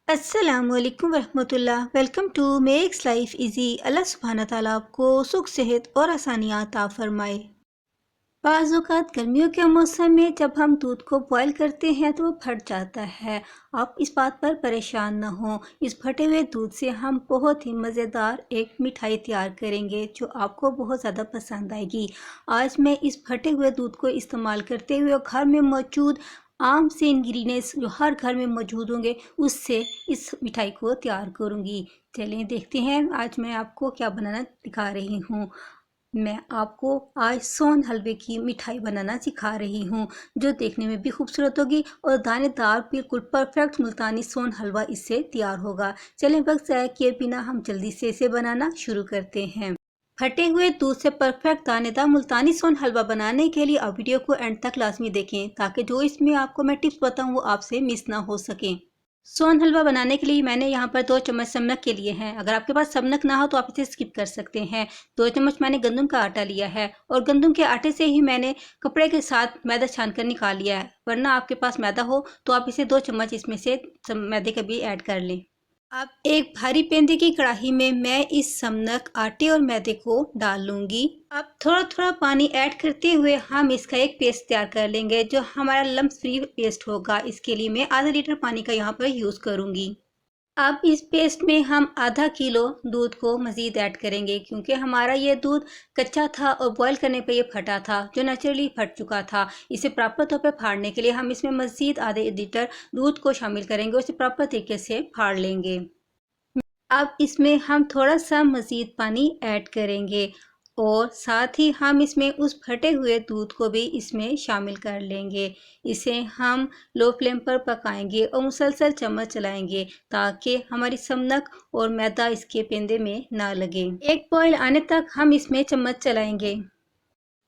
अस्सलामुअलैकुम वरहमतुल्लाह। Welcome to makes life easy. अल्लाह सुब्हाना ताला आपको सुख सेहत और आसानियाँ अता फरमाए। बाज़ औक़ात गर्मियों के मौसम में जब हम दूध को बॉयल करते हैं तो वो फट जाता है। आप इस बात पर परेशान न हों। इस फटे हुए दूध से हम बहुत ही मज़ेदार एक मिठाई तैयार करेंगे जो आपको बहुत ज़्यादा पसंद आएगी। आज मैं इस फटे हुए दूध को इस्तेमाल करते हुए घर में मौजूद आम से इंग्रेडिएंट्स जो हर घर में मौजूद होंगे उससे इस मिठाई को तैयार करूंगी। चलें देखते हैं आज मैं आपको क्या बनाना दिखा रही हूँ। मैं आपको आज सोन हलवे की मिठाई बनाना सिखा रही हूँ जो देखने में भी खूबसूरत होगी और दानेदार बिल्कुल परफेक्ट मुल्तानी सोन हलवा इससे तैयार होगा। चलें वक्त ज़ाया किए बिना हम जल्दी से इसे बनाना शुरू करते हैं। फटे हुए दूध से परफेक्ट दानेदार मुल्तानी सोन हलवा बनाने के लिए आप वीडियो को एंड तक लाजमी देखें ताकि जो इसमें आपको मैं टिप्स बताऊं वो आपसे मिस ना हो सके। सोन हलवा बनाने के लिए मैंने यहाँ पर 2 चम्मच समनक के लिए हैं। अगर आपके पास समनक ना हो तो आप इसे स्किप कर सकते हैं। 2 चम्मच मैंने गंदम का आटा लिया है और गंदम के आटे से ही मैंने कपड़े के साथ मैदा छान कर निकाल लिया है, वरना आपके पास मैदा हो तो आप इसे 2 चम्मच इसमें से मैदे का भी ऐड कर लें। अब एक भारी पेंदे की कढ़ाई में मैं इस समनक आटे और मैदे को डाल लूंगी। अब थोड़ा थोड़ा पानी ऐड करते हुए हम इसका एक पेस्ट तैयार कर लेंगे जो हमारा लम्स फ्री पेस्ट होगा। इसके लिए मैं आधा लीटर पानी का यहाँ पर यूज़ करूंगी। अब इस पेस्ट में हम आधा किलो दूध को मज़ीद ऐड करेंगे क्योंकि हमारा ये दूध कच्चा था और बॉईल करने पे ये फटा था जो नेचुरली फट चुका था। इसे प्रॉपर तौर पे फाड़ने के लिए हम इसमें मज़ीद आधे लीटर दूध को शामिल करेंगे और इसे प्रॉपर तरीके से फाड़ लेंगे। अब इसमें हम थोड़ा सा मज़ीद पानी ऐड करेंगे और साथ ही हम इसमें उस फटे हुए दूध को भी इसमें शामिल कर लेंगे। इसे हम लो फ्लेम पर पकाएंगे और मुसलसल चम्मच चलाएंगे ताकि हमारी समनक और मैदा इसके पेंदे में ना लगे। एक बॉयल आने तक हम इसमें चम्मच चलाएंगे।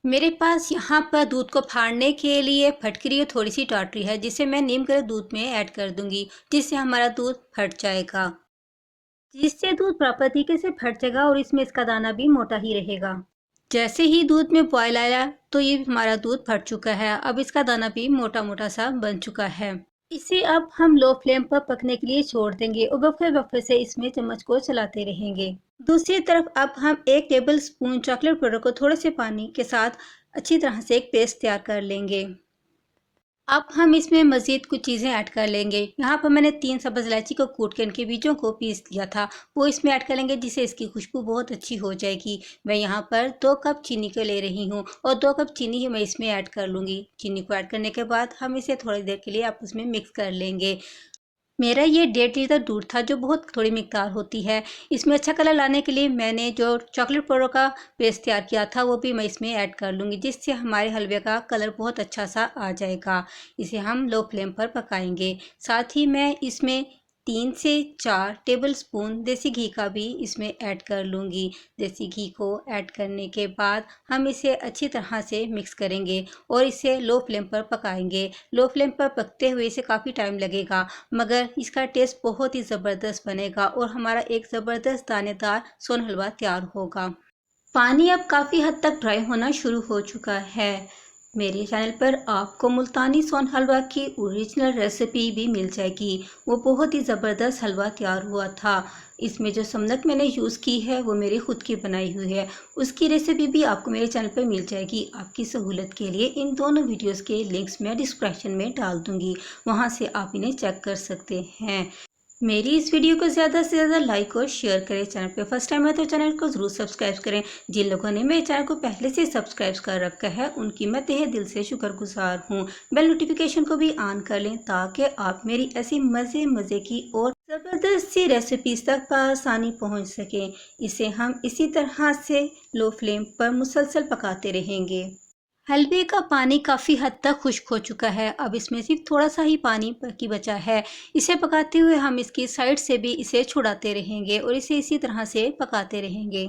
मेरे पास यहाँ पर दूध को फाड़ने के लिए फटकरी और थोड़ी सी टाटरी है जिसे मैं नीम कर दूध में ऐड कर दूंगी जिससे हमारा दूध फट जाएगा, जिससे दूध प्रॉपर तरीके से फट जाएगा और इसमें इसका दाना भी मोटा ही रहेगा। जैसे ही दूध में बॉयल आया तो ये हमारा दूध फट चुका है। अब इसका दाना भी मोटा मोटा सा बन चुका है। इसे अब हम लो फ्लेम पर पकने के लिए छोड़ देंगे और वक्फे वक्फे से इसमें चम्मच को चलाते रहेंगे। दूसरी तरफ अब हम 1 टेबल स्पून चॉकलेट पाउडर को थोड़े से पानी के साथ अच्छी तरह से एक पेस्ट तैयार कर लेंगे। अब हम इसमें मज़ीद कुछ चीज़ें ऐड कर लेंगे। यहाँ पर मैंने 3 सब्ज़ इलायची को कूट के इनके बीजों को पीस लिया था, वो इसमें ऐड कर लेंगे जिससे इसकी खुशबू बहुत अच्छी हो जाएगी। मैं यहाँ पर 2 कप चीनी को ले रही हूँ और 2 कप चीनी ही मैं इसमें ऐड कर लूँगी। चीनी को ऐड करने के बाद हम इसे थोड़ी देर के लिए आपस में मिक्स कर लेंगे। मेरा ये 1.5 लीटर दूध था जो बहुत थोड़ी मिकदार होती है। इसमें अच्छा कलर लाने के लिए मैंने जो चॉकलेट पाउडर का पेस्ट तैयार किया था वो भी मैं इसमें ऐड कर लूँगी जिससे हमारे हलवे का कलर बहुत अच्छा सा आ जाएगा। इसे हम लो फ्लेम पर पकाएंगे। साथ ही मैं इसमें 3 से 4 टेबल स्पून देसी घी का भी इसमें ऐड कर लूँगी। देसी घी को ऐड करने के बाद हम इसे अच्छी तरह से मिक्स करेंगे और इसे लो फ्लेम पर पकाएंगे। लो फ्लेम पर पकते हुए इसे काफ़ी टाइम लगेगा मगर इसका टेस्ट बहुत ही ज़बरदस्त बनेगा और हमारा एक ज़बरदस्त दानेदार सोन हलवा तैयार होगा। पानी अब काफ़ी हद तक ड्राई होना शुरू हो चुका है। मेरे चैनल पर आपको मुल्तानी सोन हलवा की ओरिजिनल रेसिपी भी मिल जाएगी। वो बहुत ही ज़बरदस्त हलवा तैयार हुआ था। इसमें जो समनक मैंने यूज़ की है वो मेरी खुद की बनाई हुई है। उसकी रेसिपी भी आपको मेरे चैनल पर मिल जाएगी। आपकी सहूलत के लिए इन दोनों वीडियोस के लिंक्स मैं डिस्क्रिप्शन में डाल दूँगी, वहाँ से आप इन्हें चेक कर सकते हैं। मेरी इस वीडियो को ज़्यादा से ज़्यादा लाइक और शेयर करें। चैनल पे फर्स्ट टाइम है तो चैनल को ज़रूर सब्सक्राइब करें। जिन लोगों ने मेरे चैनल को पहले से सब्सक्राइब कर रखा है उनकी मैं तहे दिल से शुक्रगुजार हूँ। बेल नोटिफिकेशन को भी ऑन कर लें ताकि आप मेरी ऐसी मज़े की और ज़बरदस्त सी रेसिपीज़ तक बआसानी पहुँच सकें। इसे हम इसी तरह से लो फ्लेम पर मुसलसल पकाते रहेंगे। हलवे का पानी काफ़ी हद तक खुश्क हो चुका है। अब इसमें सिर्फ थोड़ा सा ही पानी बाकी बचा है। इसे पकाते हुए हम इसकी साइड से भी इसे छुड़ाते रहेंगे और इसे इसी तरह से पकाते रहेंगे।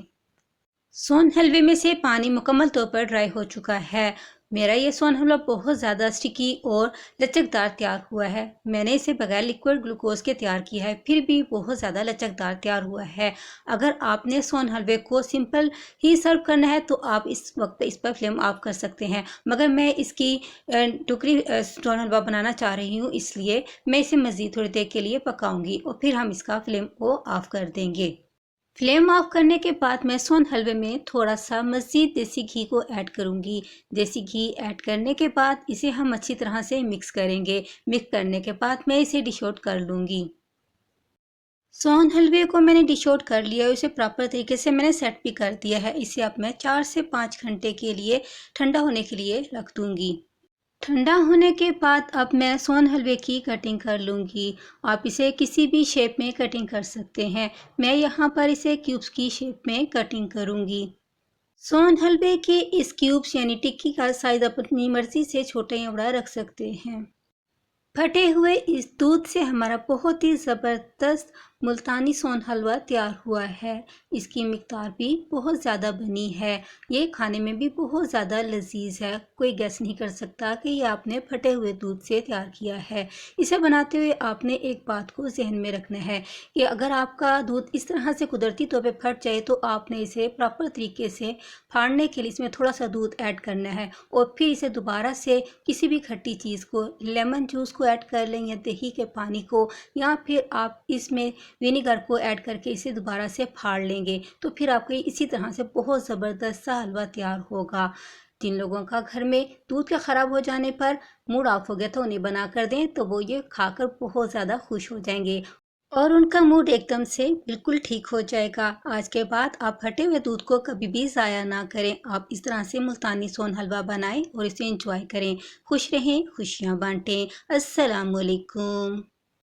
सोन हलवे में से पानी मुकम्मल तौर पर ड्राई हो चुका है। मेरा ये सोन हलवा बहुत ज़्यादा स्टिकी और लचकदार तैयार हुआ है। मैंने इसे बगैर लिक्विड ग्लूकोज के तैयार किया है, फिर भी बहुत ज़्यादा लचकदार तैयार हुआ है। अगर आपने सोन हलवे को सिंपल ही सर्व करना है तो आप इस वक्त इस पर फ्लेम ऑफ कर सकते हैं, मगर मैं इसकी टुकड़ी सोन हलवा बनाना चाह रही हूँ, इसलिए मैं इसे मज़ीद थोड़ी देर के लिए पकाऊंगी और फिर हम इसका फ्लेम को ऑफ कर देंगे। फ्लेम ऑफ करने के बाद मैं सोन हलवे में थोड़ा सा मज़ीद देसी घी को ऐड करूंगी। देसी घी ऐड करने के बाद इसे हम अच्छी तरह से मिक्स करेंगे। मिक्स करने के बाद मैं इसे डिश आउट कर लूँगी। सोन हलवे को मैंने डिश आउट कर लिया है, इसे प्रॉपर तरीके से मैंने सेट भी कर दिया है। इसे अब मैं 4 से 5 घंटे के लिए ठंडा होने के लिए रख दूँगी। ठंडा होने के बाद अब मैं सोन हलवे की कटिंग कर लूँगी। आप इसे किसी भी शेप में कटिंग कर सकते हैं। मैं यहाँ पर इसे क्यूब्स की शेप में कटिंग करूँगी। सोन हलवे के इस क्यूब्स यानी टिक्की का साइज़ आप अपनी मर्ज़ी से छोटा या बड़ा रख सकते हैं। फटे हुए इस दूध से हमारा बहुत ही ज़बरदस्त मुल्तानी सोन हलवा तैयार हुआ है। इसकी मिक़दार भी बहुत ज़्यादा बनी है। ये खाने में भी बहुत ज़्यादा लजीज है। कोई गेस नहीं कर सकता कि ये आपने फटे हुए दूध से तैयार किया है। इसे बनाते हुए आपने एक बात को जहन में रखना है कि अगर आपका दूध इस तरह से कुदरती तौर पे फट जाए तो आपने इसे प्रॉपर तरीके से फाड़ने के लिए इसमें थोड़ा सा दूध ऐड करना है और फिर इसे दोबारा से किसी भी खट्टी चीज़ को, लेमन जूस को ऐड कर लें या दही के पानी को, या फिर आप इसमें विनेगर को ऐड करके इसे दोबारा से फाड़ लेंगे तो फिर आपको इसी तरह से बहुत ज़बरदस्त सा हलवा तैयार होगा। जिन लोगों का घर में दूध के ख़राब हो जाने पर मूड ऑफ हो गया था उन्हें बना कर दें तो वो ये खाकर बहुत ज़्यादा खुश हो जाएंगे और उनका मूड एकदम से बिल्कुल ठीक हो जाएगा। आज के बाद आप फटे हुए दूध को कभी भी ज़ाया ना करें। आप इस तरह से मुल्तानी सोन हलवा बनाएं और इसे एंजॉय करें। खुश रहें, खुशियाँ बांटें। अस्सलाम वालेकुम।